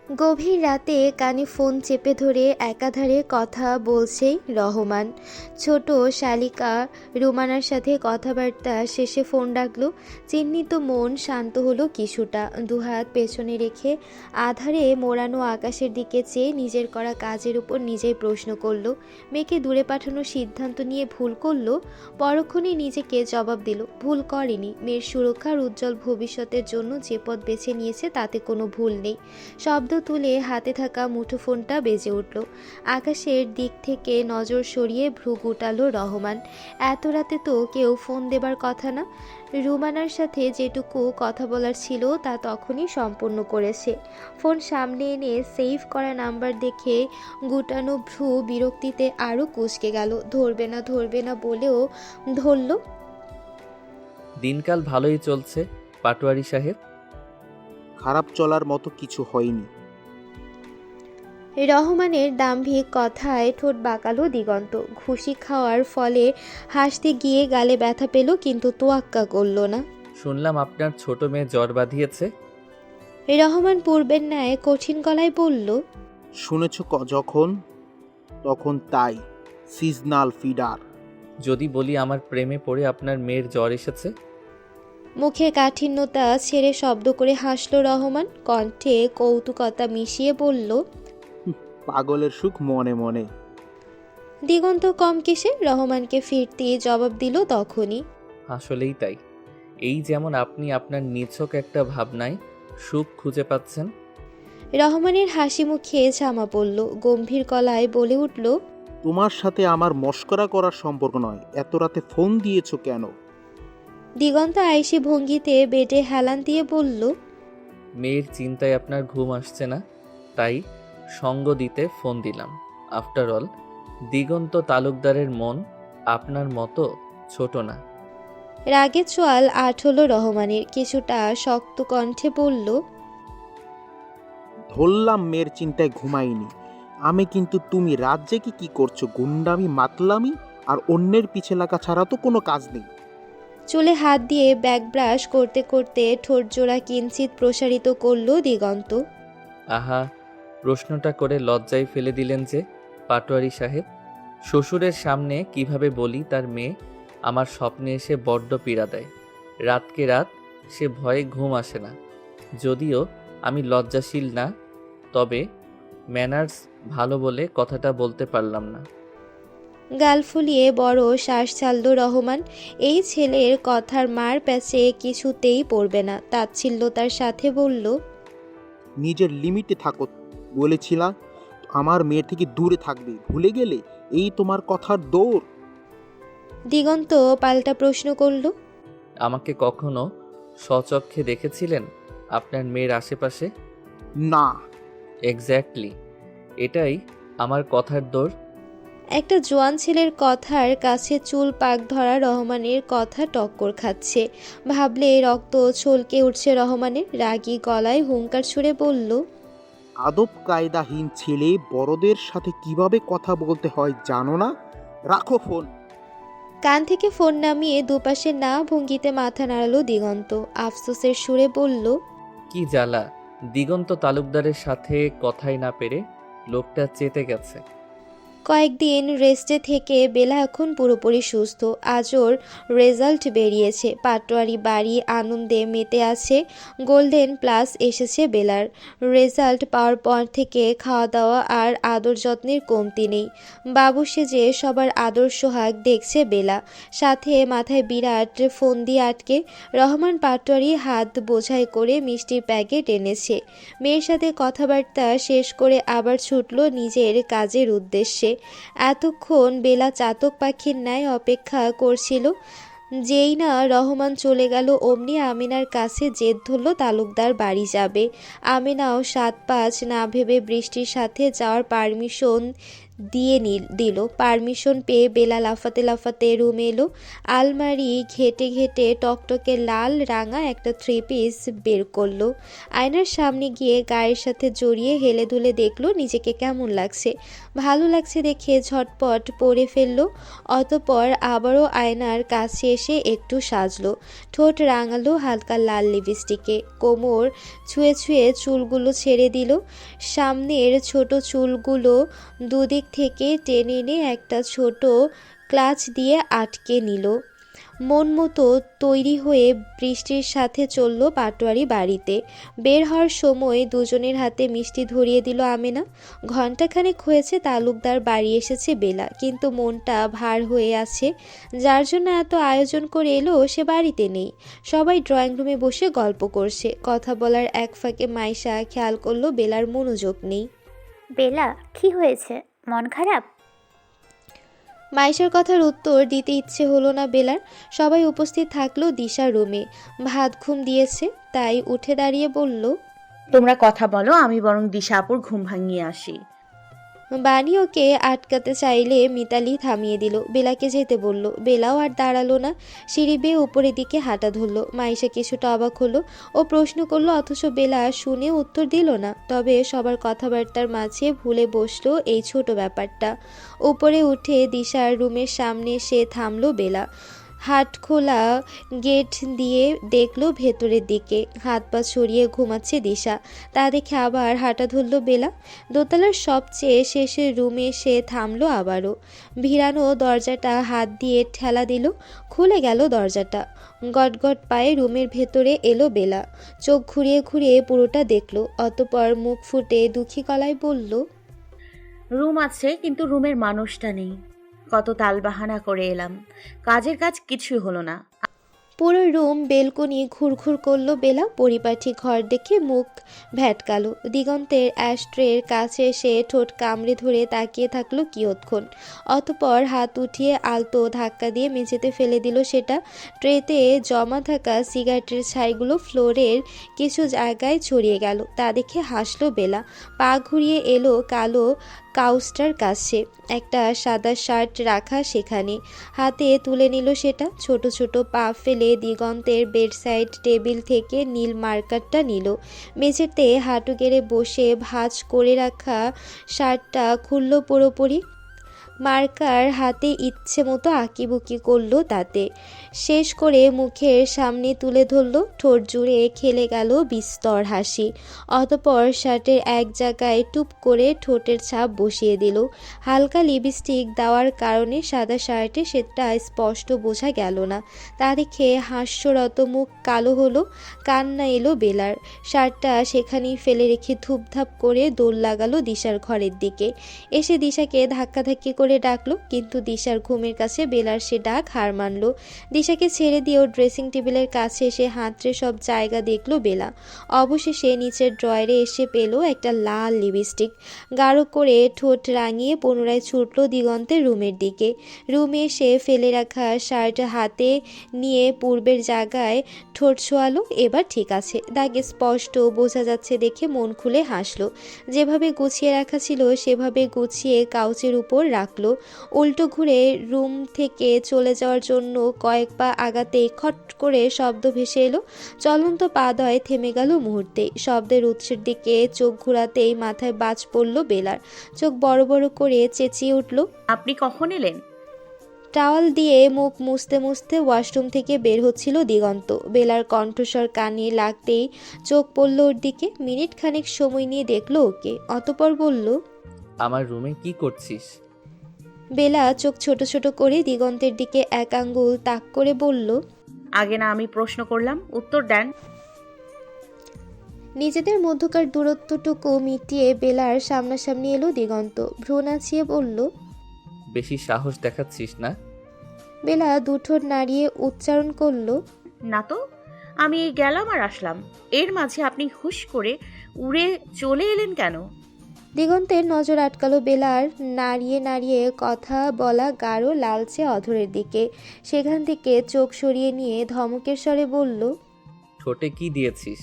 গভীর রাতে কানে ফোন চেপে ধরে একাধারে কথা বলছে রহমান। ছোট শালিকা রুমানার সাথে কথাবার্তা শেষে ফোন ডাকলো। চিহ্নিত মন শান্ত হলো কিছুটা। দুহাত পেছনে রেখে আধারে মোড়ানো আকাশের দিকে চেয়ে নিজের করা কাজের উপর নিজেই প্রশ্ন করলো, মেয়েকে দূরে পাঠানোর সিদ্ধান্ত নিয়ে ভুল করলো? পরক্ষণেই নিজেকে জবাব দিল, ভুল করেনি। মেয়ের সুরক্ষার উজ্জ্বল ভবিষ্যতের জন্য যে পথ বেছে নিয়েছে তাতে কোনো ভুল নেই। শব্দ তুলে হাতে থাকা মুঠোফোনটা বেজে উঠল। আকাশের দিক থেকে নজর সরিয়ে ভ্রু গুটালো রহমান। এত রাতে তো কেউ ফোন দেবার কথা না। রুমানার সাথে যেটুকু কথা বলার ছিল তা তখনই সম্পূর্ণ করেছে। ফোন সামনে এনে সেভ করা নাম্বার দেখে গুটানো ভ্রু বিরক্তিতে আরও কুঁচকে গেল। ধরবে না বলেও ধরল। দিনকাল ভালোই চলছে পাটোয়ারি সাহেব। খারাপ চলার মতো কিছু হয়নি। রহমানের দাম্ভিক কথায় ঠোঁট বাঁকালো দিগন্ত। ঘুষি খাওয়ার ফলে হাসতে গিয়ে গালে ব্যথা পেল, কিন্তু তোয়াক্কা করল না। শুনলাম আপনার ছোট মেয়ে জ্বর বাঁধিয়েছে। রহমান পূর্বের ন্যায় কঠিন গলায় বলল, শুনেছ যখন তখন তাই, সিজনাল ফিডার। যদি বলি আমার প্রেমে পড়ে আপনার মেয়ের জ্বর এসেছে? মুখে কাঠিন্যতা ছেড়ে শব্দ করে হাসল রহমান। কণ্ঠে কৌতুকতা মিশিয়ে বলল, পাগলের সুখ মনে মনে। দিগন্ত কম কিসে রহমানকে ফিরতে জবাব দিল তখনই। আসলেই তাই। এই যেমন আপনি আপনার নিছক একটা ভাবনায় সুখ খুঁজে পাচ্ছেন। রহমানের হাসি মুখে ঝামা পড়ল। গম্ভীর গলায় বলে উঠল, তোমার সাথে আমার মস্করা করার সম্পর্ক নয়। এত রাতে ফোন দিয়েছো কেন? দিগন্ত আইসি ভঙ্গিতে বেডে হেলান দিয়ে বলল, মেয়ের চিন্তায় আপনার ঘুম আসছে না, তাই সঙ্গ দিতে ফোন দিলাম। আফটার অল দিগন্ত তালুকদারের মন আপনার মতো ছোট না। রাগে চোয়াল আট হলো রহমানের। কিছুটা শক্ত কণ্ঠে বলল, ধরলাম মেয়ের চিন্তায় ঘুমাইনি আমি, কিন্তু তুমি রাত জেগে কি করছো? গুন্ডামি, মাতলামি আর অন্যের পিছে লাগা ছাড়া তো কোনো কাজ নেই। চুলে হাত দিয়ে ব্যাক ব্রাশ করতে করতে ঠোঁট জোড়া কিঞ্চিত প্রসারিত করল দিগন্ত। আহা, প্রশ্নটা করে লজ্জায় ফেলে দিলেন যে পাটোয়ারি সাহেব। শ্বশুরের সামনে কিভাবে বলি তার মেয়ে আমার স্বপ্নে এসে বড্ড পীড়া দেয়। রাতকে রাত সে ভয়ে ঘুম আসে না। যদিও আমি লজ্জাশীল না, তবে ম্যানার্স ভালো বলে কথাটা বলতে পারলাম না। গাল ফুলিয়ে বড় শ্বাস ছাড়ল রহমান। এই ছেলের কথার মার প্যাচে কিছুতেই পড়বে না। তাচ্ছিল্যতার সাথে বলল, নিজের লিমিটে থাকো বলেছিলা, আমার মেয়ের থেকে দূরে থাকবে, ভুলে গেলে? এই তোমার কথার দৌড়। দিগন্ত পাল্টা প্রশ্ন করল, আমাকে কখনো স্বচক্ষে দেখেছিলেন আপনার মেয়ের আশেপাশে? না। এক্স্যাক্টলি, এটাই আমার কথার দৌড়। একটা জোয়ান ছেলের কথার কাছে চুল পাক ধরা রহমানের কথা টক্কর খাচ্ছে। ভাবলে রক্ত ছলকে উঠছে রহমানের। রাগী গলায় হুঙ্কার ছুড়ে বলল, আদব কায়দাহীন ছেলে, বড়দের সাথে কিভাবে কথা বলতে হয় জানো না? রাখো ফোন। কান থেকে ফোন নামিয়ে দুপাশে না ভঙ্গিতে মাথা নাড়ালো দিগন্ত। আফসোসের সুরে বলল, কি জ্বালা, দিগন্ত তালুকদারের সাথে কথাই না পেরে লোকটা চেতে গেছে। কয়েকদিন রেস্টে থেকে বেলা এখন পুরোপুরি সুস্থ। আজ ওর রেজাল্ট বেরিয়েছে। পাটোয়ারি বাড়ি আনন্দে মেতে আছে। গোল্ডেন প্লাস এসেছে বেলার। রেজাল্ট পাওয়ার পর থেকে খাওয়া দাওয়া আর আদর যত্নের কমতি নেই। বাবু সেজে সবার আদর সোহাগ দেখছে বেলা। সাথে মাথায় বিরাট ফন্দি আটকে রহমান পাটোয়ারি হাত বোঝাই করে মিষ্টির প্যাকেট এনেছে। মেয়ের সাথে কথাবার্তা শেষ করে আবার ছুটল নিজের কাজের উদ্দেশ্যে। এতক্ষণ বেলা চাতক পাখির ন্যায় অপেক্ষা করছিল। যেই না রহমান চলে গেল অমনি আমিনার কাছে জেদ ধরল তালুকদার বাড়ি যাবে। আমিনাও ৭-৫ না ভেবে বৃষ্টির সাথে যাওয়ার পারমিশন দিয়ে দিল। পারমিশন পেয়ে বেলা লাফাতে লাফাতে রুমে এলো। আলমারি ঘেটে ঘেটে টকটকে লাল রাঙা একটা 3 পিস বের করলো। আয়নার সামনে গিয়ে গায়ের সাথে জড়িয়ে হেলে দুলে দেখলো নিজেকে কেমন লাগছে। ভালো লাগছে দেখে ঝটপট পরে ফেললো। অতপর আবারও আয়নার কাছে এসে একটু সাজলো। ঠোঁট রাঙালো হালকা লাল লিপস্টিকে। কোমর ছুঁয়ে ছুঁয়ে চুলগুলো ছেড়ে দিল। সামনের ছোট চুলগুলো দুদিক থেকে টেনে এনে একটা ছোট ক্লাচ দিয়ে আটকে নিল। মন মতো তৈরি হয়ে বৃষ্টির সাথে চলল পাটোয়ারি বাড়িতে। বের হওয়ার সময় দুজনের হাতে মিষ্টি ধরিয়ে দিল আমেনা। ঘণ্টাখানেক হয়েছে তালুকদার বাড়ি এসেছে বেলা, কিন্তু মনটা ভার হয়ে আছে। যার জন্য এত আয়োজন করে এলো সে বাড়িতে নেই। সবাই ড্রয়িং রুমে বসে গল্প করছে। কথা বলার এক ফাঁকে মাইশা খেয়াল করলো বেলার মনোযোগ নেই। বেলা, কি হয়েছে? মন খারাপ? মাইশার কথার উত্তর দিতে ইচ্ছে হলো না বেলার। সবাই উপস্থিত থাকলো দিশা রুমে। ভাত ঘুম দিয়েছে, তাই উঠে দাঁড়িয়ে বলল, তোমরা কথা বলো, আমি বরং দিশা আপুর ঘুম ভাঙিয়ে আসি। বাণী ওকে আটকাতে চাইলে মিতালি থামিয়ে দিল। বেলাকে যেতে বলল। বেলাও আর দাঁড়ালো না, সিঁড়ি বেয়ে উপরের দিকে হাঁটা ধরল। মাইশা কিছুটা অবাক হলো। ও প্রশ্ন করলো, অথচ বেলা শুনে উত্তর দিল না। তবে সবার কথাবার্তার মাঝে ভুলে বসলো এই ছোট ব্যাপারটা। উপরে উঠে দিশার রুমের সামনে সে থামলো বেলা। হাট খোলা গেট দিয়ে দেখলো ভেতরের দিকে। হাত পা ছড়িয়ে ঘুমাচ্ছে দিশা। তা দেখে আবার হাঁটা ধরল বেলা। দোতলার সবচেয়ে শেষের রুমে সে থামলো আবারও। ভিড়ানো দরজাটা হাত দিয়ে ঠেলা দিল। খুলে গেল দরজাটা। গটগট পায়ে রুমের ভেতরে এলো বেলা। চোখ ঘুরিয়ে ঘুরিয়ে পুরোটা দেখলো। অতপর মুখ ফুটে দুঃখী গলায় বলল, রুম আছে, কিন্তু রুমের মানুষটা নেই। কত তালবাহানা করে এলাম, কাজের কাজ কিছুই হলো না। পুরো রুম বেলকনি ঘুরঘুর করলো বেলা। পরিপাটি ঘর দেখে মুখ ভ্যাটকালো। দিগন্তের অ্যাশট্রের কাছে এসে ঠোঁট কামড়ে ধরে তাকিয়ে থাকলো কিয়ৎক্ষণ। অতপর হাত উঠিয়ে আলতো ধাক্কা দিয়ে মেঝেতে ফেলে দিল সেটা। ট্রেতে জমা থাকা সিগারেটের ছাইগুলো ফ্লোরের কিছু জায়গায় ছড়িয়ে গেল। তা দেখে হাসলো বেলা। পা ঘুরিয়ে এলো কালো কাউসটার কাছে। একটা সাদা শার্ট রাখা সেখানে। হাতে তুলে নিল সেটা। ছোট ছোট পা ফেলে দিগন্তের বেডসাইড টেবিল থেকে নীল মার্কারটা নিল। মেঝেতে হাঁটু গেড়ে বসে ভাঁজ করে রাখা শার্টটা খুলল পুরোপুরি। মার্কার হাতে ইচ্ছে মতো আঁকিবুকি করলো তাতে। শেষ করে মুখের সামনে তুলে ধরল। ঠোঁট জুড়ে খেলে গেল বিস্তর হাসি। অতপর শার্টের এক জায়গায় টুপ করে ঠোঁটের ছাপ বসিয়ে দিল। হালকা লিপস্টিক দেওয়ার কারণে সাদা শার্টে সেটা স্পষ্ট বোঝা গেল না। তা দেখে হাস্যরত মুখ কালো হলো। কান্না এলো বেলার। শার্টটা সেখানেই ফেলে রেখে ধুপধাপ করে দৌড় লাগালো দিশার ঘরের দিকে। এসে দিশাকে ধাক্কাধাক্কি করে ডাকলো, কিন্তু দিশার ঘুমের কাছে বেলার সে ডাক হার মানলো। দিশাকে ছেড়ে দিয়েও ড্রেসিং টেবিলের কাছে এসে হাতড়ে সব জায়গা দেখলো বেলা। অবশেষে নিচের ড্রয়ারে এসে পেল একটা লাল লিপস্টিক। গাঢ় করে ঠোঁট রাঙিয়ে পুনরায় ছুটল দিগন্তের রুমের দিকে। রুমে এসে ফেলে রাখা শার্ট হাতে নিয়ে পূর্বের জায়গায় ঠোঁট ছোঁয়ালো। এবার ঠিক আছে, দাগে স্পষ্ট বোঝা যাচ্ছে দেখে মন খুলে হাসলো। যেভাবে গুছিয়ে রাখা ছিল সেভাবে গুছিয়ে কাউচের উপর রাখলো। উল্টো ঘুরে রুম থেকে চলে যাওয়ার জন্য কয়েক পা আগাতেই খট করে শব্দ ভেসে এলো। চলন্ত পাদয় থেমে গেল মুহূর্তে। শব্দের উৎসের দিকে চোখ ঘুরাতেই মাথায় বাজ পড়ল বেলার। চোখ বড় বড় করে চেঁচিয়ে উঠল, আপনি কখন এলেন? টাওয়াল দিয়ে মুখ মুছতে মুছতে ওয়াশরুম থেকে বের হচ্ছিল দিগন্ত। বেলার কণ্ঠস্বর কানে লাগতেই চোখ পড়ল ওর দিকে। মিনিট খানেক সময় নিয়ে দেখলো ওকে। অতপর বলল, আমার রুমে কি করছিস? বেলা চোখ ছোট ছোট করে দিগন্তের দিকে এক আঙ্গুল তাক করে বলল, আগে না আমি প্রশ্ন করলাম, উত্তর দেন। নিজেদের মধ্যকার দূরত্বটুকু মিটিয়ে বেলার সামনাসামনি এলো দিগন্ত। ভ্রু নাচিয়ে বলল, বেশি সাহস দেখাচ্ছিস না? বেলা দুঠোঁট নাড়িয়ে উচ্চারণ করল, না তো, আমি এই গেলাম আর আসলাম, এর মাঝে আপনি হুশ করে উড়ে চলে এলেন কেন? দিগন্তের নজর আটকালো বেলার নাড়িয়ে নাড়িয়ে কথা বলা গাঢ় লালচে অধরের দিকে। সেখান থেকে চোখ সরিয়ে নিয়ে ধমকের স্বরে বলল, ঠোঁটে কি দিয়েছিস?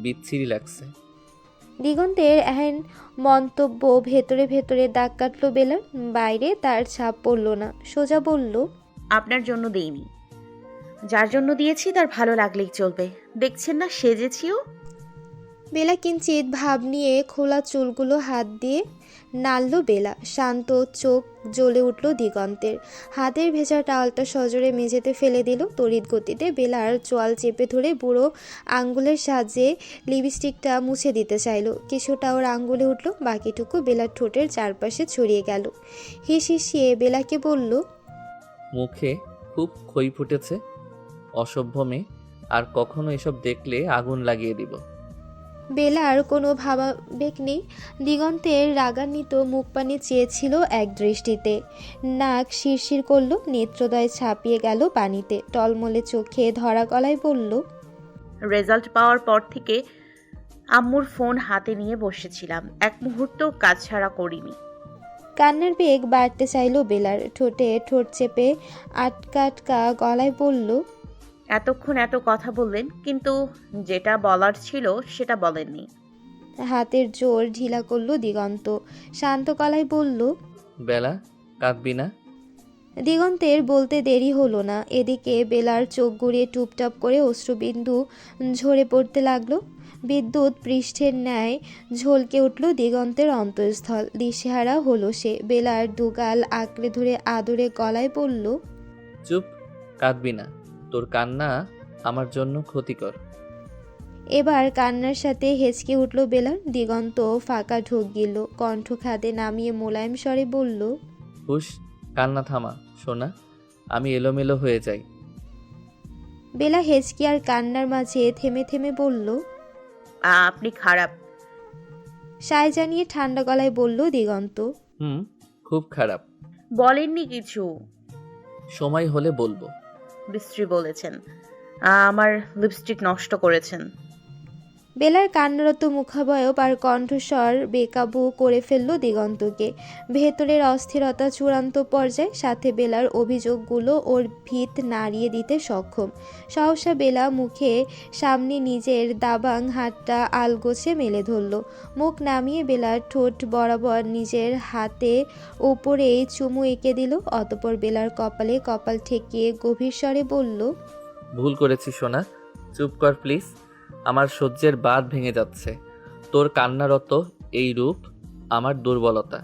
বিচ্ছিরি লাগছে। দিগন্তের এহেন মন্তব্য ভেতরে ভেতরে দাগ কাটল বেলার। বাইরে তার ছাপ পড়ল না, সোজা বলল, আপনার জন্য দেইনি, যার জন্য দিয়েছি তার ভালো লাগলেই চলবে। দেখছেন না সেজেছিও। বেলা কিঞ্চিত ভাব নিয়ে খোলা চুলগুলো হাত দিয়ে নাড়ল বেলা। শান্ত চোখ জ্বলে উঠল দিগন্তের। হাতের ভেজা টাওয়ালটা সজোরে মেঝেতে ফেলে দিল। তড়িৎ গতিতে বেলার চোয়াল চেপে ধরে বুড়ো আঙ্গুলের সাহায্যে লিপস্টিকটা মুছে দিতে চাইল। কিছুটা ওর আঙ্গুলে উঠল, বাকিটুকু বেলার ঠোঁটের চারপাশে ছড়িয়ে গেল। হিসিয়ে বেলাকে বলল, মুখে খুব খই ফুটেছে, অসভ্য মেয়ে। আর কখনো এসব দেখলে আগুন লাগিয়ে দিব। বেলার কোনো ভাবাবেগ নেই। দিগন্তের রাগান্বিত মুখপানে চেয়েছিল এক দৃষ্টিতে। নাক শিরশির করল, নেত্রদয় ছাপিয়ে গেল পানিতে। টলমলে চোখে ধরা গলায় বলল, রেজাল্ট পাওয়ার পর থেকে আম্মুর ফোন হাতে নিয়ে বসেছিলাম, এক মুহূর্ত কাজ ছাড়া করিনি। কান্নার বেগ বাড়তে চাইল বেলার। ঠোঁটে ঠোঁট চেপে আটকা আটকা গলায় বলল, এতক্ষণ এত কথা বললেন, কিন্তু যেটা বলার ছিল সেটা বলেননি। হাতের জোর ঢিলা করল দিগন্ত। শান্ত গলায় বলল, বেলা, কাঁদবি না। দিগন্তের বলতে দেরি হলো না। এদিকে বেলার চোখ ঘুরিয়ে টুপটাপ করে অশ্রুবিন্দু ঝরে পড়তে লাগলো। বিদ্যুৎ পৃষ্ঠের ন্যায় ঝলকে উঠল দিগন্তের অন্তঃস্থল। দিশেহারা হলো সে। বেলার দুগাল আঁকড়ে ধরে আদরে গলায় বলল, চুপ, কাঁদবি না। তোর কান্না আমার জন্য ক্ষতিকর। এবার কান্নার সাথে হেঁচকে উঠল বেলার। দিগন্ত ফাঁকা ঢোক গিলল। কণ্ঠ খাদে নামিয়ে মোলায়েম স্বরে বলল, হুশ, কান্না থামা সোনা, আমি এলোমেলো হয়ে যাই। বেলা হেঁচকি আর কান্নার মাঝে থেমে থেমে বলল, আপনি খারাপ। সায় জানিয়ে ঠান্ডা গলায় বলল দিগন্ত, খুব খারাপ। বলেননি কিছু। সময় হলে বলবো। বৃষ্টি বলেছেন আমার লিপস্টিক নষ্ট করেছেন। বেলার কান্নারত মুখাবয়ব আর কণ্ঠস্বর বেকাবু করে ফেলল দিগন্তকে। ভেতরের অস্থিরতা চূড়ান্ত পর্যায়ে। সাথে বেলার অভিযোগগুলো ওর ভিত নাড়িয়ে দিতে সক্ষম। সহসা বেলা মুখে সামনে নিজের দাবাং হাতটা আলগোছে মেলে ধরল। মুখ নামিয়ে বেলার ঠোঁট বরাবর নিজের হাতে ওপরেই চুমু এঁকে দিল। অতঃপর বেলার কপালে কপাল ঠেকিয়ে গভীর স্বরে বলল, ভুল করেছি সোনা, চুপ কর প্লিজ। আমার সহ্যের বাঁধ ভেঙে যাচ্ছে। তোর কান্নারত এই রূপ আমার দুর্বলতা।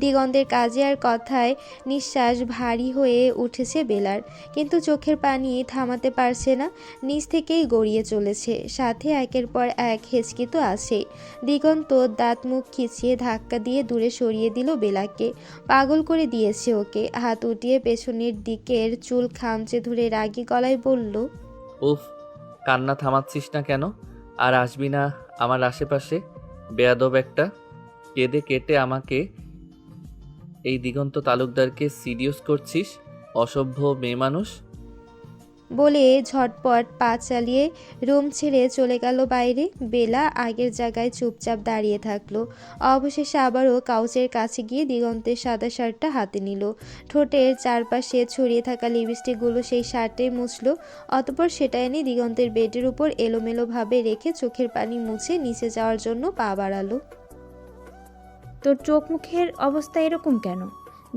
দিগন্তের কাজে আর কথায় নিঃশ্বাস ভারী হয়ে উঠেছে বেলার, কিন্তু চোখের পানি থামাতে পারছে না। নিচ থেকেই গড়িয়ে চলেছে। সাথে একের পর এক হেঁচকি তো আছেই। দিগন্ত দাঁত মুখ খিচিয়ে ধাক্কা দিয়ে দূরে সরিয়ে দিল বেলাকে। পাগল করে দিয়েছে ওকে। হাত উঠিয়ে পেছনের দিকের চুল খামচে ধরে রাগী গলায় বলল, উফ, কান্না থামাচ্ছিস না কেন? আর আসবি না আমার আশেপাশে, বেয়াদব একটা। কেঁদে কেটে আমাকে, এই দিগন্ত তালুকদারকে সিরিয়াস করছিস, অসভ্য মেয়ে মানুষ। বলে ঝটপট পা চালিয়ে রুম ছেড়ে চলে গেল বাইরে। বেলা আগের জায়গায় চুপচাপ দাঁড়িয়ে থাকলো। অবশেষে আবারও কাউচের কাছে গিয়ে দিগন্তের সাদা শার্টটা হাতে নিল। ঠোঁটের চারপাশে ছড়িয়ে থাকা লিপস্টিকগুলো সেই শার্টে মুছল। অতঃপর সেটা এনে দিগন্তের বেডের উপর এলোমেলোভাবে রেখে চোখের পানি মুছে নিচে যাওয়ার জন্য পা বাড়ালো। তোর চোখ মুখের অবস্থা এরকম কেন?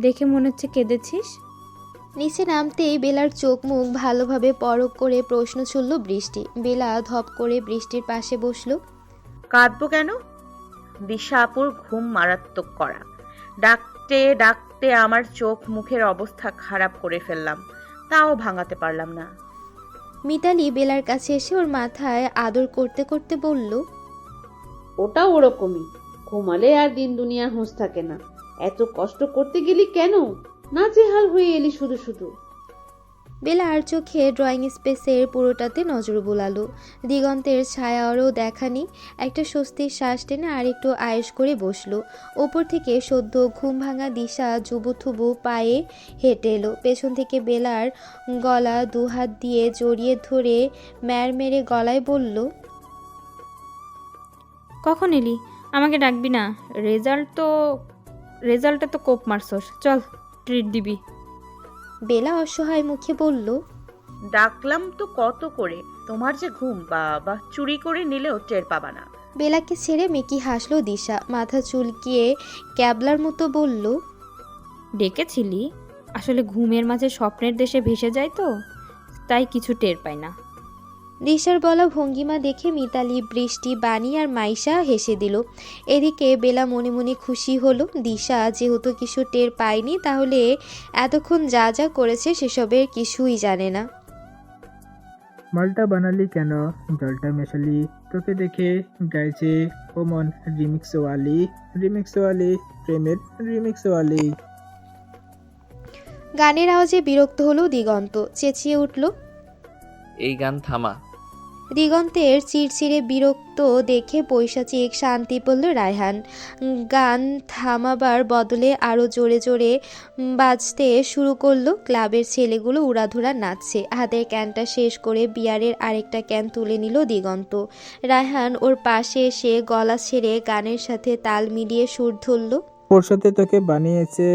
দেখে মনে হচ্ছে কেঁদেছিস। নিচে নামতেই বেলার চোখ মুখ ভালোভাবে পরখ করে প্রশ্ন ছুড়ল বৃষ্টি। বেলা ধপ করে বৃষ্টির পাশে বসলো। কাঁদবো কেন? দিশা আপুর ঘুম মারাত্মক করা। ডাকতে ডাকতে আমার চোখ মুখের অবস্থা খারাপ করে ফেললাম, তাও ভাঙাতে পারলাম না। মিতালি বেলার কাছে এসে ওর মাথায় আদর করতে করতে বলল, ওটা ওরকমই, ঘুমালে আর দিন দুনিয়ার হোঁশ থাকে না। এত কষ্ট করতে গেলি কেন? নাজেহাল হয়ে এলি শুধু শুধু। বেলা আর চোখে ড্রয়িং স্পেসের পুরোটাতে নজর বোলালো। দিগন্তের ছায়ারও দেখা নেই। একটা স্বস্তির শ্বাস টেনে আর একটু আয়েশ করে বসলো। ওপর থেকে সদ্য ঘুম ভাঙা দিশা জুবুথুবু পায়ে হেঁটে এলো। পেছন থেকে বেলার গলা দুহাত দিয়ে জড়িয়ে ধরে ম্যার মেরে গলায় বলল, কখন এলি? আমাকে ডাকবি না? রেজাল্টে তো কোপ মারছস, চল ট্রিট দিবি। বেলা অসহায় মুখে বলল, ডাকলাম তো কত করে, তোমার যে ঘুম, বাবা চুরি করে নিলেও টের পাবা না। বেলাকে ছেড়ে মেকি হাসলো দিশা, মাথা চুলকিয়ে ক্যাবলার মতো বলল, ডেকেছিলি? আসলে ঘুমের মাঝে স্বপ্নের দেশে ভেসে যায় তো, তাই কিছু টের পাই না। দিশার বলা ভঙ্গিমা দেখে মিতালি, বৃষ্টি, বাণী আর মাইশা হেসে দিল। এদিকে বেলা মনে মনে খুশি হলো, দিশা যেহেতু কিছু টের পায়নি, তাহলে এতক্ষণ যা যা করেছে সেসবের কিছুই জানে না। মালটা বানালি কেন, জলটা মেশালি, তোকে দেখে গাইছে ওমন রিমিক্সওয়ালি প্রেমের রিমিক্সওয়ালি। গানের আওয়াজে বিরক্ত হলো দিগন্ত, চেঁচিয়ে উঠল। এই গান থামা। দিগন্তের চিরচিরে বিরক্ত দেখে পৈশাচিক শান্তি পড়ল রায়হান। গান থামাবার বদলে আরও জোরে জোরে বাজতে শুরু করলো। ক্লাবের ছেলেগুলো উড়াধুরা নাচছে। হাতের ক্যানটা শেষ করে বিয়ারের আরেকটা ক্যান তুলে নিল দিগন্ত। রায়হান ওর পাশে এসে গলা ছেড়ে গানের সাথে তাল মিলিয়ে সুর ধরল। ওর সাথে তোকে বানিয়েছে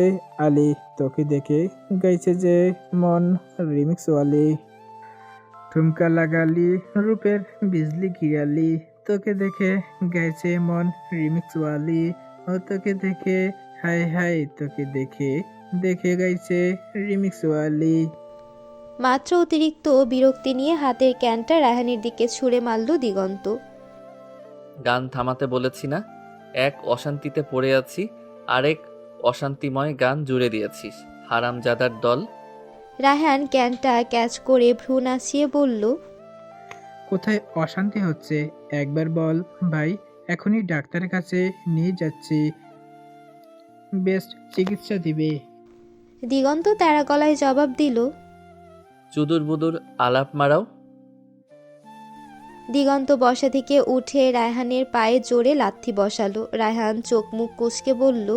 আলি, তোকে দেখে গাইছে যে মন রিমিক্সওয়ালি। ঠুমকা লাগালি রূপের বিজলি গিরালি, তোকে দেখে গাইছে মন রিমিক্সওয়ালি। ও তোকে দেখে হাই হাই, তোকে দেখে দেখে গাইছে রিমিক্সওয়ালি। মাত্র অতিরিক্ত বিরক্তি নিয়ে হাতের ক্যানটা রায়হানের দিকে ছুঁড়ে মারল দিগন্ত। গান থামাতে বলেছি না? এক অশান্তিতে পড়ে আছি, আরেক অশান্তিময় গান জুড়ে দিয়েছিস, হারামজাদার দল। রায়হান ক্যানটা ক্যাচ করে ভ্রু নাচিয়ে বলল, কোথায় অশান্তি হচ্ছে একবার বল ভাই, এখনই ডাক্তারের কাছে নিয়ে যাচ্ছি, বেস্ট চিকিৎসা দিবে। দিগন্ত তেরা গলায় জবাব দিল। চুদুর বুদুর আলাপ মারাও। দিগন্ত বসা থেকে উঠে রায়হানের পায়ে জোরে লাথি বসালো। রায়হান চোখ মুখ কুঁচকে বলল,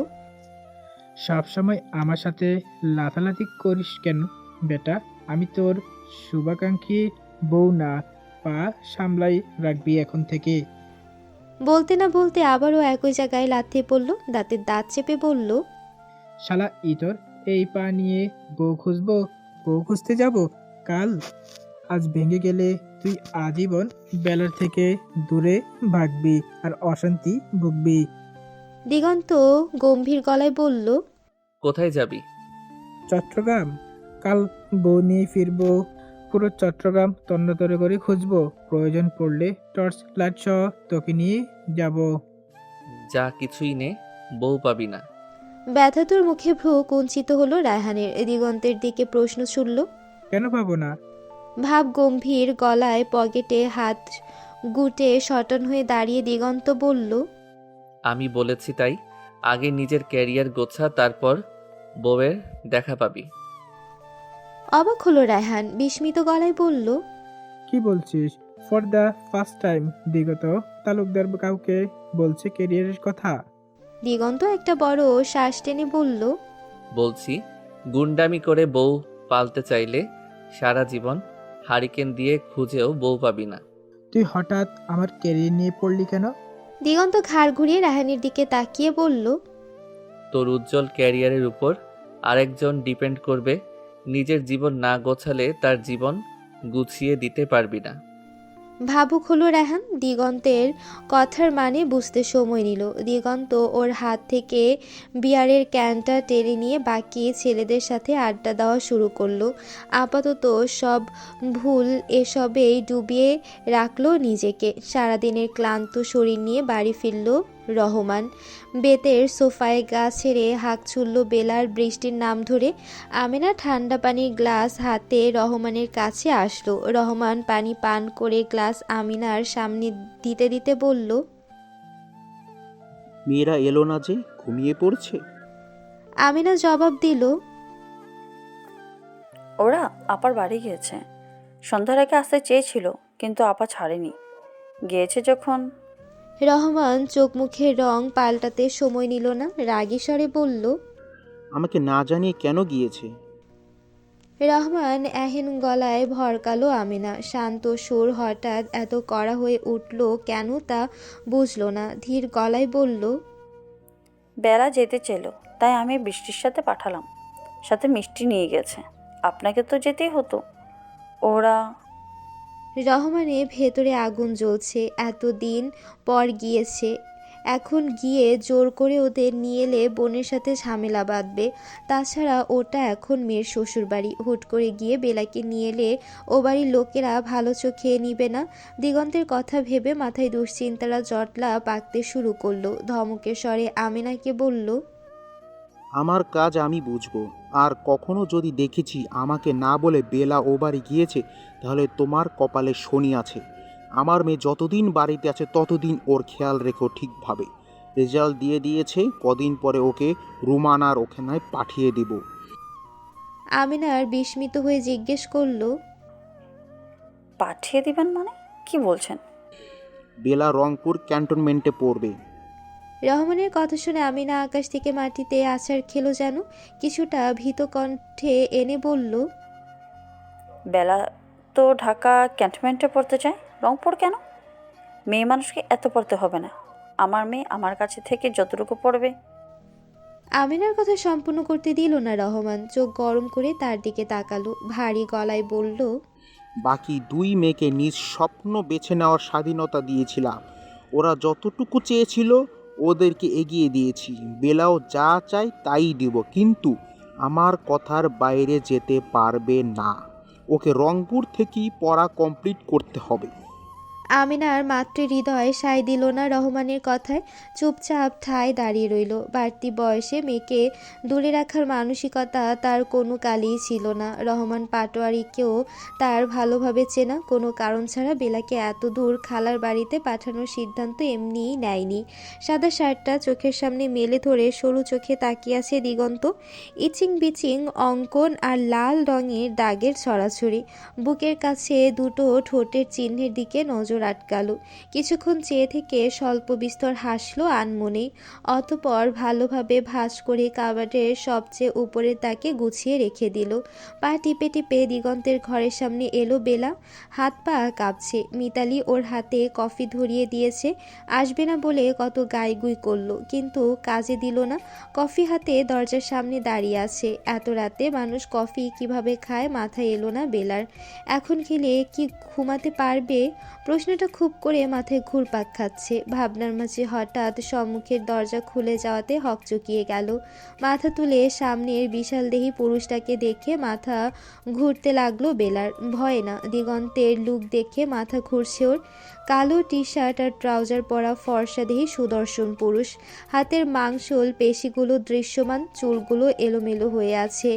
সবসময় আমার সাথে লাফালাফি করিস কেন বেটা? আমি তোর শুভাকাঙ্ক্ষী বউ না, পা সামলাই রাখবি এখন থেকে। বলতে না বলতে আবারও একই জায়গায় লাথি পড়ল। দাঁতের দাঁত চেপে বলল, শালা ইতর, এই পা নিয়ে বউ খুঁজবো? বউ খুঁজতে যাব কাল? আজ ভেঙে গেলে তুই আজীবন বেলার থেকে দূরে ভাগবি আর অশান্তি ভুগবি। দিগন্ত গম্ভীর গলায় বলল, কোথায় যাবি? চট্টগ্রাম। কাল বউ নিয়ে ফিরবো, পুরো চট্টগ্রাম তন্নতরে করে খুঁজবো, প্রয়োজন পড়লে টর্চ লাইট সহ তোকে নিয়ে যাব। যা কিছুই নে, বউ পাবি না। ব্যথাতুর মুখে ভ্রু কুঞ্চিত হলো রায়হানের। দিগন্তের দিকে প্রশ্ন ছুড়ল। কেন পাবো না? ভাব গম্ভীর গলায় পকেটে হাত গুটে শটান হয়ে দাঁড়িয়ে দিগন্ত বলল, আমি বলেছি তাই। আগে নিজের ক্যারিয়ার গোছা, তারপর বউয়ের দেখা পাবি। অবাক হলো রায়হান, বিস্মিত গলায় বলল, কি বলছিস? ফর দ্য ফার্স্ট টাইম বিগত তালুকদার কাউকে বলছে কেরিয়ারের কথা? দিগন্ত একটা বড় শ্বাস টেনে বলল, বলছি, গুন্ডামি করে বউ পালতে চাইলে সারা জীবন হারিকেন দিয়ে খুঁজেও বউ পাবি না। তুই হঠাৎ আমার কেরিয়ার নিয়ে পড়লি কেন? দিগন্ত ঘাড় ঘুরিয়ে রায়হানের দিকে তাকিয়ে বলল, তোর উজ্জ্বল ক্যারিয়ারের উপর আরেকজন ডিপেন্ড করবে। নিজের জীবন না গোছালে তার জীবন গুছিয়ে দিতে পারবি না। ভাবুক হলো রায়হান। দিগন্তের কথার মানে বুঝতে সময় নিল। দিগন্ত ওর হাত থেকে বিয়ারের ক্যানটা টেনে নিয়ে বাকি ছেলেদের সাথে আড্ডা দেওয়া শুরু করলো। আপাতত সব ভুল এসবেই ডুবিয়ে রাখলো নিজেকে। সারাদিনের ক্লান্ত শরীর নিয়ে বাড়ি ফিরল রহমান। বেতের সোফায় গা ছেড়ে হাঁক ছুড়ল বেলার, বৃষ্টির নাম ধরে। আমেনা ঠান্ডা পানির গ্লাস হাতে রহমানের কাছে আসলো। রহমান পানি পান করে গ্লাস আমিনার সামনে দিতে দিতে বলল, মেয়েরা এলো না যে, ঘুমিয়ে পড়ছে? আমিনা জবাব দিল, ওরা আপার বাড়ি গিয়েছে। সন্ধ্যার আগে আসতে চেয়েছিল, কিন্তু আপা ছাড়েনি। গিয়েছে যখন। রহমান চোখ মুখের রং পাল্টাতে সময় নিল না, রাগী স্বরে বলল, আমাকে না জানিয়ে কেন গিয়েছে? রহমান এহেন গলায় ভরকালো আমিনা। শান্ত সুর হঠাৎ এত কড়া হয়ে উঠল কেন তা বুঝল না। ধীর গলায় বলল, বেলা যেতে চেলো, তাই আমি বৃষ্টির সাথে পাঠালাম। সাথে মিষ্টি নিয়ে গেছে। আপনাকে তো যেতেই হতো। ওরা রহমানের ভেতরে আগুন জ্বলছে। এতদিন পর গিয়েছে, এখন গিয়ে জোর করে ওদের নিয়ে এলে বোনের সাথে ঝামেলা বাঁধবে। তাছাড়া ওটা এখন মেয়ের শ্বশুরবাড়ি। হুট করে গিয়ে বেলাকে নিয়ে এলে ও বাড়ির লোকেরা ভালো চোখে নিবে না। দিগন্তের কথা ভেবে মাথায় দুশ্চিন্তারা জটলা পাকতে শুরু করলো। ধমকের স্বরে আমিনাকে বলল, আমার কাজ আমি বুঝবো। আর কখনো যদি দেখেছি আমাকে না বলে বেলা ও বাড়ি গিয়েছে, তাহলে তোমার কপালে শনি আছে। আমার মেয়ে যতদিন বাড়িতে আছে ততদিন ওর খেয়াল রেখো ঠিকভাবে। রেজাল্ট দিয়ে দিয়েছে, কদিন পরে ওকে রুমানার ওখানে পাঠিয়ে দেব। আমিনার বিস্মিত হয়ে জিজ্ঞেস করলো, পাঠিয়ে দিবেন মানে কি বলছেন? বেলা রংপুর ক্যান্টনমেন্টে পড়বে। রহমানের কথা শুনে আমিনা আকাশ থেকে মাটিতে আছাড় খেলো যেন। কিছুটা ভীত কণ্ঠে এনে বলল, বেলা তো ঢাকা ক্যান্টনমেন্টে পড়তে চায়, রংপুর কেন? মেয়ে মানুষকে এত পড়তে হবে না। আমার মেয়ে আমার কাছে থেকে যতটুকু পড়বে। আমিনার কথা সম্পূর্ণ করতে দিল না রহমান। চোখ গরম করে তার দিকে তাকালো, ভারী গলায় বলল, বাকি দুই মেয়েকে নিজ স্বপ্ন বেছে নেওয়ার স্বাধীনতা দিয়েছিলাম। ওরা যতটুকু চেয়েছিল ওদেরকে এগিয়ে দিয়েছি। বেলাও যা চাই তাই দিব, কিন্তু আমার কথার বাইরে যেতে পারবে না। ওকে রংপুর থেকেই পড়া কমপ্লিট করতে হবে। আমিনার মাতৃ হৃদয় সায় দিল না রহমানের কথায়। চুপচাপ ঠায় দাঁড়িয়ে রইল। বাড়তি বয়সে মেয়েকে দূরে রাখার মানসিকতা তার কোনো কালেই ছিল না। রহমান পাটোয়ারিকেও তার ভালোভাবে চেনা। কোনো কারণ ছাড়া বেলাকে এত দূর খালার বাড়িতে পাঠানোর সিদ্ধান্ত এমনিই নেয়নি। সাদা শার্টটা চোখের সামনে মেলে ধরে সরু চোখে তাকিয়ে আছে দিগন্ত। ইচিং বিচিং অঙ্কন আর লাল রঙের দাগের ছড়াছড়ি। বুকের কাছে দুটো ঠোঁটের চিহ্নের দিকে নজর আটকালো। কিছুক্ষণ চেয়ে থেকে স্বল্প বিস্তর হাসলো আনমনেই। অতপর ভালোভাবে ভাঁজ করে কাবাডের সবচেয়ে উপরের তাকে গুছিয়ে রেখে দিল। পা টিপে টিপে দিগন্তের ঘরের সামনে এলো বেলা। হাত পা কাঁপছে। মিতালি ওর হাতে কফি ধরিয়ে দিয়েছে। আসবে না বলে কত গাইগুই করলো, কিন্তু কাজে দিল না। কফি হাতে দরজার সামনে দাঁড়িয়ে আছে। এত রাতে মানুষ কফি কিভাবে খায় মাথায় এলো না বেলার। এখন খেলে কি ঘুমাতে পারবে? প্রশ্নটা খুব করে মাথায় ঘুরপাক খাচ্ছে। ভাবনার মাঝে হঠাৎ সম্মুখের দরজা খুলে যাওয়াতে হকচকিয়ে গেল। মাথা তুলে সামনের বিশালদেহী পুরুষটাকে দেখে মাথা ঘুরতে লাগলো বেলার। ভয় না, দিগন্তের লুক দেখে মাথা ঘুরছে ওর। কালো টি শার্ট আর ট্রাউজার পরা ফর্সাদেহী সুদর্শন পুরুষ। হাতের মাংসল পেশিগুলো দৃশ্যমান, চুলগুলো এলোমেলো হয়ে আছে।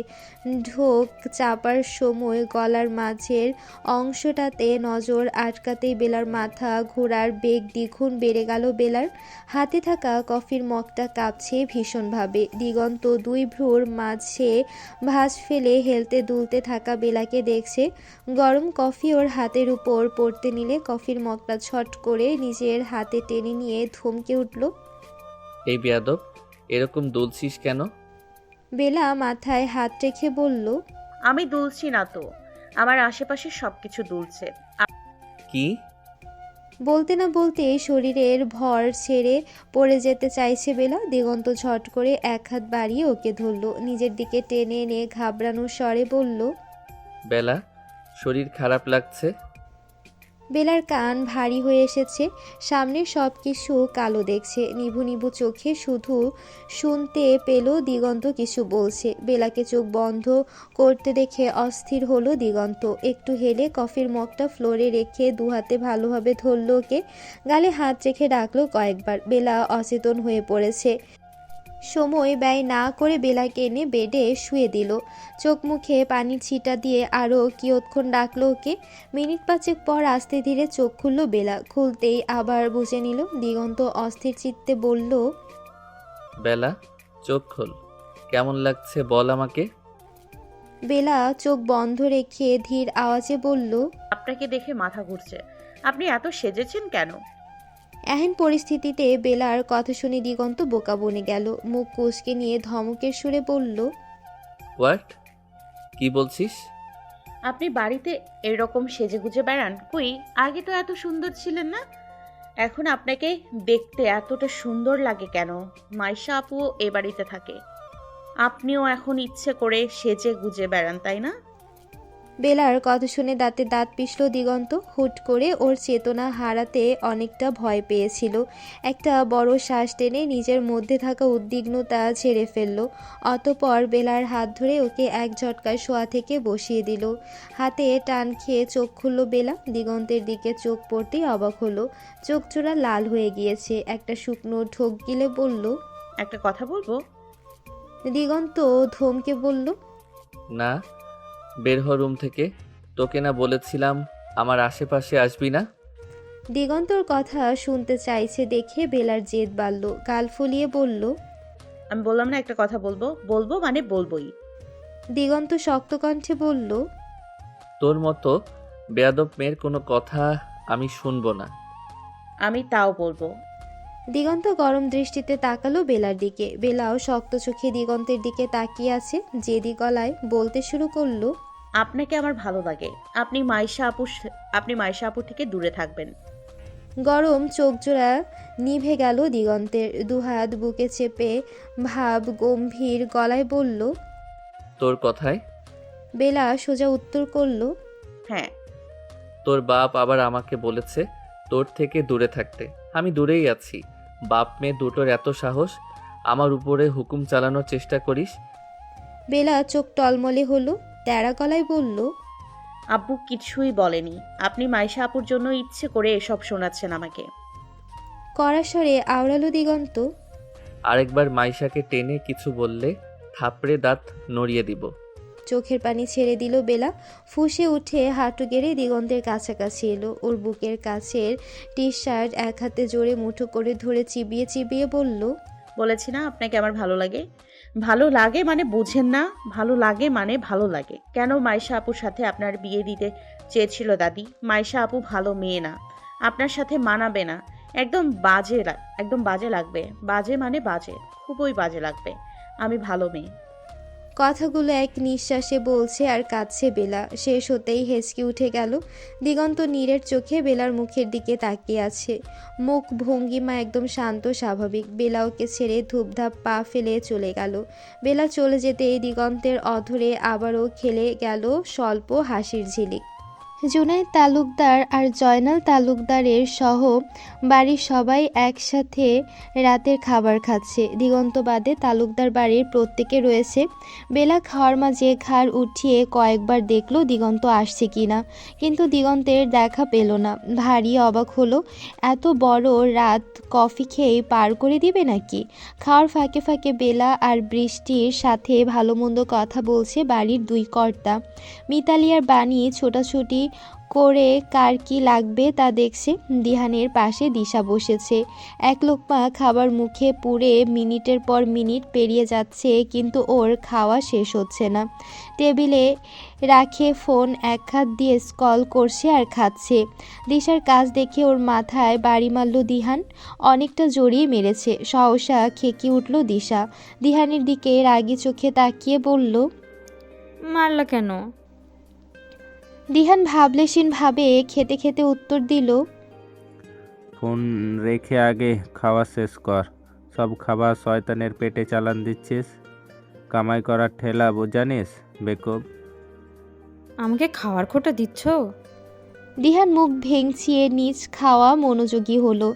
ঢোক চাপার সময় গলার মাঝের অংশটাতে নজর আটকাতেই বেলার মাথা ঘোরার বেগ দ্বিগুণ বেড়ে গেল বেলার। হাতে থাকা কফির মগটা কাঁপছে ভীষণভাবে। দিগন্ত দুই ভ্রুর মাঝে ভাঁজ ফেলে হেলতে দুলতে থাকা বেলাকে দেখছে। গরম কফি ওর হাতের উপর পড়তে নিলে কফির মগটা ছট করে নিজের হাতে টেনে নিয়ে ধমকে উঠল, এই বেয়াদব, এরকম দুলছিস কেন? বেলা মাথায় হাত রেখে বলল, আমি দুলছি না তো, আমার আশেপাশে সবকিছু দুলছে। কি? বলতে না বলতে শরীরের ভর ছেড়ে পড়ে যেতে চাইছে বেলা। দিগন্ত ঝট করে এক হাত বাড়িয়ে ওকে ধরল। নিজের দিকে টেনে এনে ঘাবড়ানোর স্বরে বলল, বেলা, শরীর খারাপ লাগছে। বেলার কান ভারী হয়ে এসেছে। সামনের সব কিছু কালো দেখছে। নিভু নিভু চোখে শুধু শুনতে পেল দিগন্ত কিছু বলছে। বেলাকে চোখ বন্ধ করতে দেখে অস্থির হলো দিগন্ত। একটু হেলে কফির মগটা ফ্লোরে রেখে দুহাতে ভালোভাবে ধরল ওকে। গালে হাত রেখে ডাকলো কয়েকবার। বেলা অচেতন হয়ে পড়েছে। সময় ব্যয় না করে বেলাকে এনে বেডে শুয়ে দিল। চোখ মুখে পানির ছিটা দিয়ে আরও কিয়ৎক্ষণ ডাকলো ওকে। মিনিট পাঁচেক পর আস্তে ধীরে চোখ খুলল বেলা। খুলতেই আবার বুঝে নিল। দিগন্ত অস্থির চিত্তে বলল, বেলা, চোখ খোল, কেমন লাগছে বল আমাকে। বেলা চোখ বন্ধ রেখে ধীর আওয়াজে বলল, আপনাকে দেখে মাথা ঘুরছে। আপনি এত সেজেছেন কেন? এহেন পরিস্থিতিতে বেলার কথা শুনে দিগন্ত বোকা বনে গেল। মুখ কুঁচকে নিয়ে ধমকের সুরে বলল, হোয়াট? কি বলছিস? আপনি বাড়িতে এরকম সেজেগুজে বেড়ান? কই, আগে তো এত সুন্দর ছিলেন না। এখন আপনাকে দেখতে এতটা সুন্দর লাগে কেন? মাইশা আপুও এ বাড়িতে থাকে, আপনিও এখন ইচ্ছে করে সেজে গুজে বেড়ান, তাই না? বেলার কথা শুনে দাঁতে দাঁত পিষল দিগন্ত। হুট করে ওর চেতনা হারাতে অনেকটা ভয় পেয়েছিল। একটা বড় শ্বাস টেনে নিজের মধ্যে থাকা উদ্বিগ্নতা ছেড়ে ফেলল। অতঃপর বেলার হাত ধরে ওকে এক ঝটকায় শোয়া থেকে বসিয়ে দিল। হাতে টান খেয়ে চোখ খুলল বেলা। দিগন্তের দিকে চোখ পড়তেই অবাক হলো। চোখ জোড়া লাল হয়ে গিয়েছে। একটা শুকনো ঢোক গিলে বলল, একটা কথা বলবো? দিগন্ত ধমকে বলল, না, বের হ রুম থেকে। তোকে না বলেছিলাম আমার আশেপাশে আসবি না? দিগন্তর কথা শুনতে চাইছে দেখে বেলার জেদ বাড়ল। গাল ফুলিয়ে বলল, আমি বললাম না একটা কথা বলবো, বলবো মানে বলবোই। দিগন্ত শক্ত কণ্ঠে বলল, তোর মতো বেয়াদব মেয়ের কোনো কথা আমি শুনবো না। আমি তাও বলবো। দিগন্ত গরম দৃষ্টিতে তাকালো বেলার দিকে। বেলাও শক্ত চোখে দিগন্তের দিকে তাকিয়ে আছে। জেদি গলায় বলতে শুরু করলো, আপনাকে আমার ভালো লাগে। আপনি মাইশা আপু থেকে দূরে থাকবেন। গরম চোখ জোড়া নিভে গেল দিগন্তের। দুহাত বুকে চেপে ভাব গম্ভীর গলায় বলল, তোর কথায়? বেলা সোজা উত্তর করল, হ্যাঁ। তোর বাপ আবার আমাকে বলেছে তোর থেকে দূরে থাকতে। আমি দূরেই আছি। বাপ মেয়ে দুটোর এত সাহস, আমার উপরে হুকুম চালানোর চেষ্টা করিস? বেলা চোখ টলমলে হলো। তেরা গলায় বলল, আব্বু কিছুই বলেনি। আপনি মাইশা আপুর জন্য ইচ্ছে করে এসব শোনাচ্ছেন আমাকে। কড়া স্বরে আওড়ালো দিগন্ত, আরেকবার মাইশাকে টেনে কিছু বললে থাপড়ে দাঁত নড়িয়ে দিব। চোখের পানি ছেড়ে দিল বেলা। ফুঁসে উঠে হাঁটু গেড়ে দিগন্তের কাছাকাছি এলো। ওর বুকের কাছের টি শার্ট এক হাতে জোরে মুঠো করে ধরে চিবিয়ে চিবিয়ে বলল, বলেছি না আপনাকে আমার ভালো লাগে। ভালো লাগে মানে বুঝেন না? ভালো লাগে মানে ভালো লাগে। কেন মাইশা আপুর সাথে আপনার বিয়ে দিতে চেয়েছিল দাদি? মাইশা আপু ভালো মেয়ে না, আপনার সাথে মানাবে না। একদম বাজে লাগবে। বাজে মানে বাজে, খুবই বাজে লাগবে। আমি ভালো মেয়ে। কথাগুলো এক নিঃশ্বাসে বলছে আর কাঁদছে বেলা। শেষ হতেই হেঁচকি উঠে গেল। দিগন্ত নীরের চোখে বেলার মুখের দিকে তাকিয়ে আছে। মুখ ভঙ্গিমা একদম শান্ত স্বাভাবিক। বেলা ওকে ছেড়ে ধূপধাপ পা ফেলে চলে গেল। বেলা চলে যেতেই দিগন্তের অধরে আবারও খেলে গেল স্বল্প হাসির ঝিলিক। জুনায়েদ তালুকদার আর জয়নাল তালুকদারের সহ বাড়ির সবাই একসাথে রাতের খাবার খাচ্ছে। দিগন্ত বাদে তালুকদার বাড়ির প্রত্যেকে রয়েছে। বেলা খাওয়ার মাঝে ঘাড় উঠিয়ে কয়েকবার দেখলো দিগন্ত আসছে কিনা, কিন্তু দিগন্তের দেখা পেল না। ভারী অবাক হলো। এত বড় রাত কফি খেয়ে পার করে দিবে নাকি? খাওয়ার ফাঁকে ফাঁকে বেলা আর বৃষ্টির সাথে ভালো মন্দ কথা বলছে বাড়ির দুই কর্তা। মিতালি আর বাণী ছোটাছুটি করে কার কি লাগবে তা দেখছে। দিহানের পাশে দিশা বসেছে। এক লোকমা খাবার মুখে পুরে মিনিটের পর মিনিট পেরিয়ে যাচ্ছে, কিন্তু ওর খাওয়া শেষ হচ্ছে না। টেবিলে রাখে ফোন এক হাত দিয়ে স্ক্রল করছে আর খাচ্ছে। দিশার কাজ দেখে ওর মাথায় বাড়ি মারল দিহান। অনেকটা জড়িয়ে মেরেছে। সহসা খেকি উঠল দিশা। দিহানের দিকে রাগি চোখে তাকিয়ে বলল, মারলা কেন? দিহান ভাবলেশীন ভাবে খেতে খেতে উত্তর দিল, ফোন রেখে আগে খাওয়া শেষ কর। সব খাবার শয়তানের পেটে চালান দিচ্ছিস। কামাই করার ঠেলা বোঝানিস বেকুব? আমাকে খাওয়ার খোটা দিচ্ছ? দিহান মুখ ভেঙচিয়ে নিজ খাওয়া মনোযোগী হলো।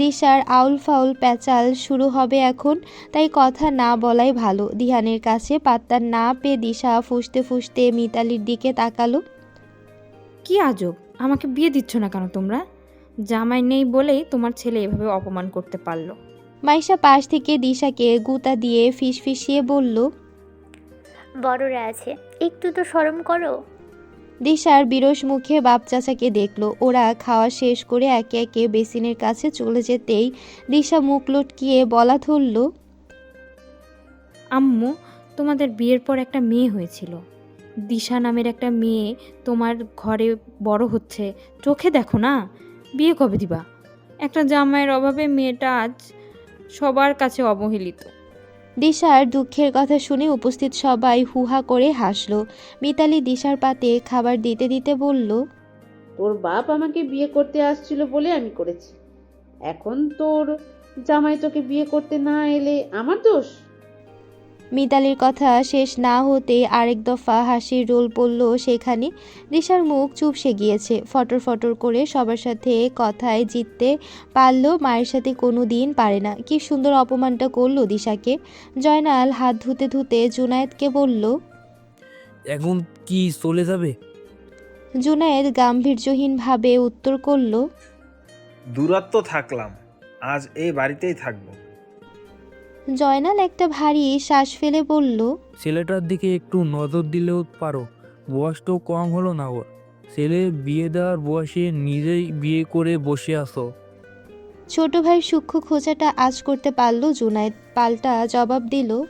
দিশার আউল ফাউল প্যাচাল শুরু হবে এখন, তাই কথা না বলাই ভালো। দিহানের কাছে পাত্তা না পেয়ে দিশা ফুঁসতে ফুঁসতে মিতালির দিকে তাকালো। কি আজব, আমাকে বিয়ে দিচ্ছ না কেন তোমরা? জামাই নেই বলেই তোমার ছেলে এভাবে অপমান করতে পারলো। মাইশা পাশ থেকে দিশাকে গুতা দিয়ে ফিসফিসিয়ে বলল, বড়রা আছে, একটু তো শরম করো। দিশার বিরস মুখে বাপ চাচাকে দেখলো। ওরা খাওয়া শেষ করে একে একে বেসিনের কাছে চলে যেতেই দিশা মুখ লটকিয়ে বলা ধরল, আম্মু, তোমাদের বিয়ের পর একটা মেয়ে হয়েছিল। দিশা নামের একটা মেয়ে তোমার ঘরে বড় হচ্ছে, চোখে দেখো না? বিয়ে কবে দিবা? একটা জামাইয়ের অভাবে মেয়েটা আজ সবার কাছে অবহেলিত। দিশার দুঃখের কথা শুনে উপস্থিত সবাই হুহা করে হাসলো। মিতালি দিশার পাতে খাবার দিতে দিতে বলল, তোর বাপ আমাকে বিয়ে করতে আসছিল বলে আমি করেছি। এখন তোর জামাই তোকে বিয়ে করতে না এলে আমার দোষ? মিতালির কথা শেষ না হতে আরেক দফা হাসির রোল পড়ল সেখানে। দিশার মুখ চুপসে গিয়েছে। ফটর ফটর করে সবার সাথে কথায় জিততে পারলো, মায়ের সাথে কোনো দিন পারে না। কি সুন্দর অপমানটা করলো দিশাকে। জয়নাল হাত ধুতে ধুতে জুনায়েদকে বলল। এখন কি চলে যাবে? জুনায়েদ গাম্ভীর্যহীনভাবে উত্তর করল। দূরত্ব থাকলাম, আজ এই বাড়িতেই থাকবো। জয়নাল একটা ভারী শ্বাস ফেলে বলল। ছেলেটার দিকে একটু নজর দিলেও পারো, বয়সটাও কম হলো না ওর। ছেলে বিয়ে দেওয়ার বয়সে নিজেই বিয়ে করে বসে আসো। ছোট ভাইয়ের সূক্ষ্ম খোঁচাটা আঁচ করতে পারল জুনায়েদ। পাল্টা জবাব দিল।